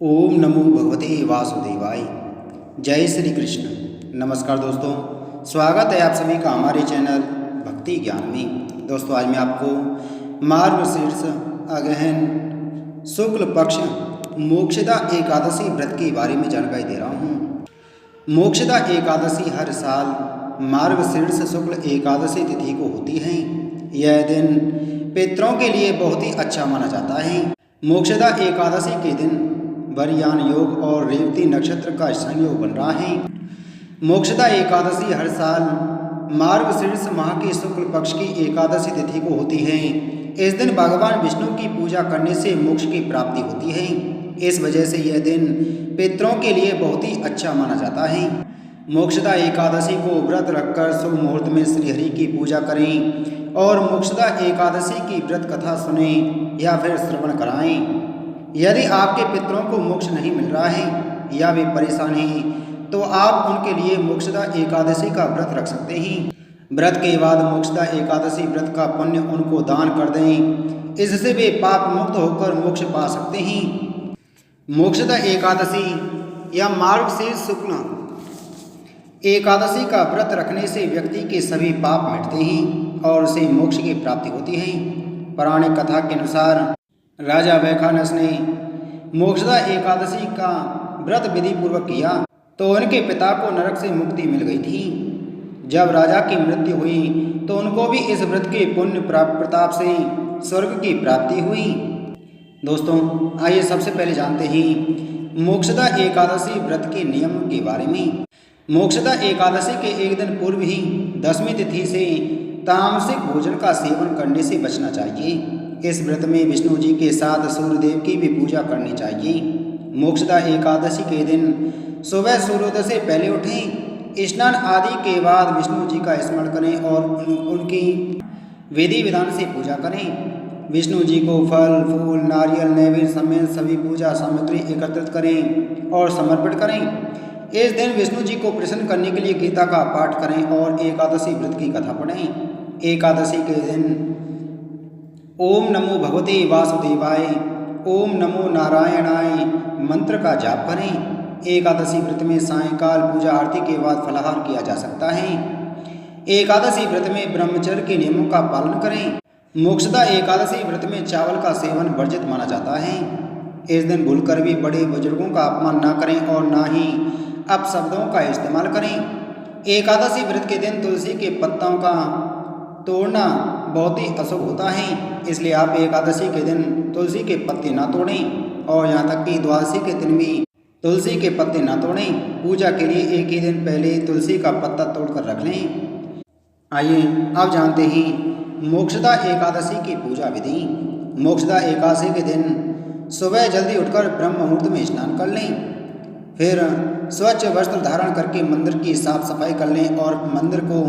ओम नमो भगवते वासुदेवाय। जय श्री कृष्ण। नमस्कार दोस्तों, स्वागत है आप सभी का हमारे चैनल भक्ति ज्ञान में। दोस्तों, आज मैं आपको मार्गशीर्ष अगहन शुक्ल पक्ष मोक्षदा एकादशी व्रत के बारे में जानकारी दे रहा हूँ। मोक्षदा एकादशी हर साल मार्गशीर्ष शुक्ल एकादशी तिथि को होती है। यह दिन पितरों के लिए बहुत ही अच्छा माना जाता है। मोक्षदा एकादशी के दिन वरयान योग और रेवती नक्षत्र का संयोग बन रहा है। मोक्षदा एकादशी हर साल मार्गशीर्ष माह के शुक्ल पक्ष की एकादशी तिथि को होती है। इस दिन भगवान विष्णु की पूजा करने से मोक्ष की प्राप्ति होती है। इस वजह से यह दिन पितरों के लिए बहुत ही अच्छा माना जाता है। मोक्षदा एकादशी को व्रत रखकर शुभ मुहूर्त में श्रीहरि की पूजा करें और मोक्षदा एकादशी की व्रत कथा सुने या फिर श्रवण कराएं। यदि आपके पितरों को मोक्ष नहीं मिल रहा है या वे परेशान हैं तो आप उनके लिए मोक्षदा एकादशी का व्रत रख सकते हैं। व्रत के बाद मोक्षदा एकादशी व्रत का पुण्य उनको दान कर दें, इससे वे पाप मुक्त होकर मोक्ष पा सकते हैं। मोक्षदा एकादशी या मार्गशीर्ष शुक्ल एकादशी का व्रत रखने से व्यक्ति के सभी पाप मिटते हैं और उसे मोक्ष की प्राप्ति होती है। पौराणिक कथा के अनुसार राजा वैखानस ने मोक्षदा एकादशी का व्रत विधि पूर्वक किया तो उनके पिता को नरक से मुक्ति मिल गई थी। जब राजा की मृत्यु हुई तो उनको भी इस व्रत के पुण्य प्रताप से स्वर्ग की प्राप्ति हुई। दोस्तों, आइए सबसे पहले जानते हैं मोक्षदा एकादशी व्रत के नियम के बारे में। मोक्षदा एकादशी के एक दिन पूर्व ही दशमी तिथि से तामसिक भोजन का सेवन करने से बचना चाहिए। इस व्रत में विष्णु जी के साथ सूर्यदेव की भी पूजा करनी चाहिए। मोक्षदा एकादशी के दिन सुबह सूर्योदय से पहले उठें, स्नान आदि के बाद विष्णु जी का स्मरण करें और उनकी विधि विधान से पूजा करें। विष्णु जी को फल फूल नारियल नैवेद्य समेत सभी पूजा सामग्री एकत्रित करें और समर्पित करें। इस दिन विष्णु जी को प्रसन्न करने के लिए गीता का पाठ करें और एकादशी व्रत की कथा पढ़ें। एकादशी के दिन ओम नमो भगवते वासुदेवाय, ओम नमो नारायणाय मंत्र का जाप करें। एकादशी व्रत में सायंकाल पूजा आरती के बाद फलाहार किया जा सकता है। एकादशी व्रत में ब्रह्मचर्य के नियमों का पालन करें। मोक्षदा एकादशी व्रत में चावल का सेवन वर्जित माना जाता है। इस दिन भूलकर भी बड़े बुजुर्गों का अपमान न करें और न ही अपशब्दों का इस्तेमाल करें। एकादशी व्रत के दिन तुलसी के पत्तों का तोड़ना बहुत ही अशुभ होता है, इसलिए आप एकादशी के दिन तुलसी के पत्ते ना तोड़ें और यहाँ तक कि द्वादशी के दिन भी तुलसी के पत्ते ना तोड़ें। पूजा के लिए एक ही दिन पहले तुलसी का पत्ता तोड़कर रख लें। आइए अब जानते हैं मोक्षदा एकादशी की पूजा विधि। मोक्षदा एकादशी के दिन सुबह जल्दी उठकर ब्रह्म मुहूर्त में स्नान कर लें, फिर स्वच्छ वस्त्र धारण करके मंदिर की साफ सफाई कर लें और मंदिर को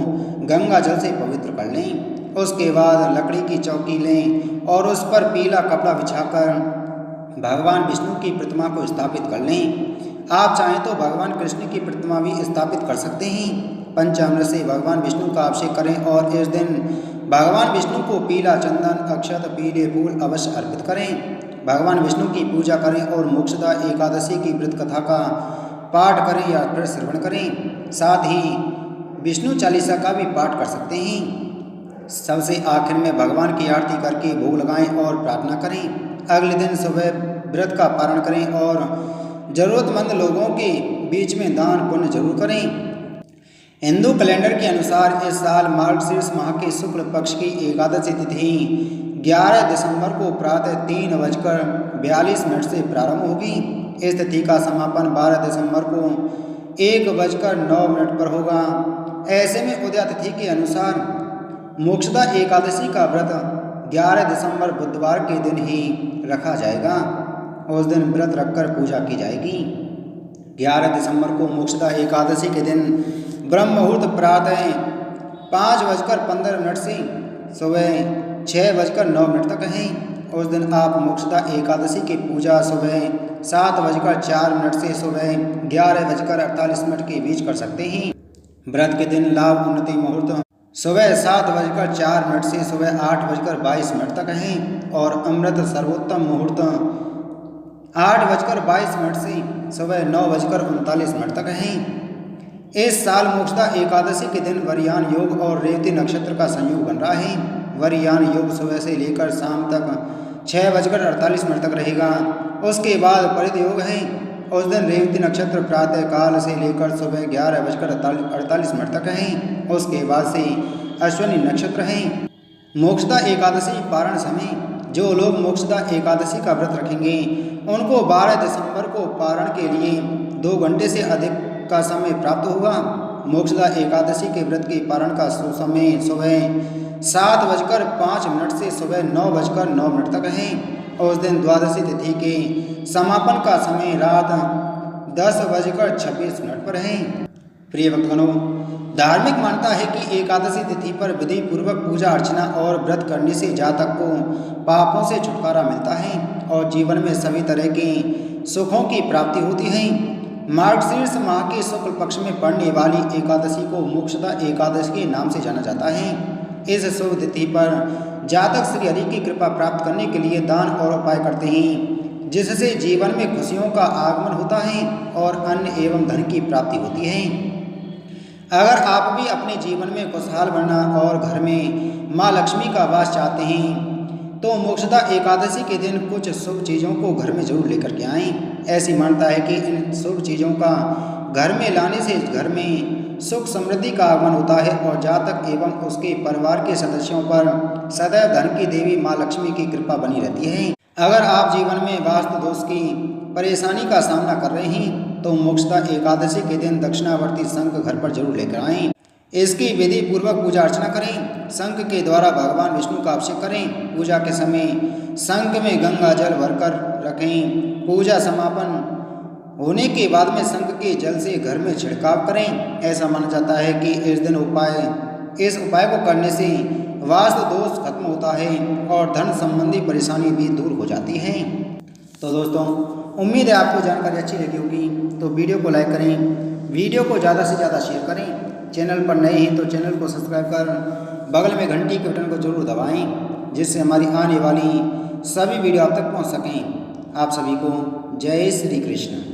गंगा जल से पवित्र कर लें। उसके बाद लकड़ी की चौकी लें और उस पर पीला कपड़ा बिछाकर भगवान विष्णु की प्रतिमा को स्थापित कर लें। आप चाहें तो भगवान कृष्ण की प्रतिमा भी स्थापित कर सकते हैं। पंचामृत से भगवान विष्णु का अभिषेक करें और इस दिन भगवान विष्णु को पीला चंदन अक्षत पीले फूल अवश्य अर्पित करें। भगवान विष्णु की पूजा करें और मोक्षदा एकादशी की व्रत कथा का पाठ करें या फिर श्रवण करें। साथ ही विष्णु चालीसा का भी पाठ कर सकते हैं। सबसे आखिर में भगवान की आरती करके भोग लगाएं और प्रार्थना करें। अगले दिन सुबह व्रत का पारण करें और ज़रूरतमंद लोगों के बीच में दान पुण्य जरूर करें। हिंदू कैलेंडर के अनुसार इस साल मार्गशीर्ष माह के शुक्ल पक्ष की एकादशी तिथि 11 दिसंबर को प्रातः 3:42 से प्रारंभ होगी। इस तिथि का समापन 12 दिसंबर को 1:09 पर होगा। ऐसे में उदया तिथि के अनुसार मोक्षदा एकादशी का व्रत 11 दिसंबर बुधवार के दिन ही रखा जाएगा। उस दिन व्रत रखकर पूजा की जाएगी। 11 दिसंबर को मोक्षदा एकादशी के दिन ब्रह्म मुहूर्त प्रातः 5:15 से सुबह 6:09 तक है। उस दिन आप मोक्षदा एकादशी की पूजा सुबह 7:04 से सुबह 11:48 के बीच कर सकते हैं। व्रत के दिन लाभ उन्नति मुहूर्त सुबह 7:04 से सुबह 8:22 तक है और अमृत सर्वोत्तम मुहूर्त 8:22 से सुबह 9:39 तक हैं। इस साल मोक्षदा एकादशी के दिन वरयान योग और रेवती नक्षत्र का संयोग बन रहा है। वरयान योग सुबह से लेकर शाम तक 6:48 तक रहेगा। उसके बाद परिध योग है। उस दिन रेवती नक्षत्र प्रातः काल से लेकर सुबह 11:48 तक है। उसके बाद से अश्विनी नक्षत्र है। मोक्षदा एकादशी पारण समय, जो लोग मोक्षदा एकादशी का व्रत रखेंगे उनको 12 दिसंबर को पारण के लिए 2 घंटे से अधिक का समय प्राप्त होगा। मोक्षदा एकादशी के व्रत के पारण का समय सुबह 7:05 से सुबह 9:09 तक है। उस दिन द्वादशी तिथि के समापन का समय रात 10:26 पर है। प्रिय भक्तगणों, धार्मिक मान्यता है कि एकादशी तिथि पर विधि पूर्वक पूजा अर्चना और व्रत करने से जातक को पापों से छुटकारा मिलता है और जीवन में सभी तरह के सुखों की प्राप्ति होती है। मार्गशीर्ष माह के शुक्ल पक्ष में पड़ने वाली एकादशी को मोक्षदा एकादशी के नाम से जाना जाता है। इस शुभ तिथि पर जातक श्री हरि की कृपा प्राप्त करने के लिए दान और उपाय करते हैं, जिससे जीवन में खुशियों का आगमन होता है और अन्न एवं धन की प्राप्ति होती है। अगर आप भी अपने जीवन में खुशहाल बनना और घर में माँ लक्ष्मी का वास चाहते हैं तो मोक्षदा एकादशी के दिन कुछ शुभ चीज़ों को घर में जरूर लेकर के आएं। ऐसी मान्यता है कि इन शुभ चीज़ों का घर में लाने से घर में सुख समृद्धि का आगमन होता है और जातक एवं उसके परिवार के सदस्यों पर सदैव धन की देवी माँ लक्ष्मी की कृपा बनी रहती है। अगर आप जीवन में वास्तु दोष की परेशानी का सामना कर रहे हैं तो मोक्षदा एकादशी के दिन दक्षिणावर्ती शंख घर पर जरूर लेकर आएं। इसकी विधि पूर्वक पूजा अर्चना करें। शंख के द्वारा भगवान विष्णु का अभिषेक करें। पूजा के समय शंख में गंगा जल भरकर रखें। पूजा समापन होने के बाद में शंख के जल से घर में छिड़काव करें। ऐसा माना जाता है कि इस उपाय को करने से वास्तु दोष खत्म होता है और धन संबंधी परेशानी भी दूर हो जाती है। तो दोस्तों, उम्मीद है आपको जानकारी अच्छी लगी होगी। तो वीडियो को लाइक करें, वीडियो को ज़्यादा से ज़्यादा शेयर करें। चैनल पर नए हैं तो चैनल को सब्सक्राइब कर बगल में घंटी के बटन को जरूर दबाएं, जिससे हमारी आने वाली सभी वीडियो आप तक पहुंच सकें। आप सभी को जय श्री कृष्ण।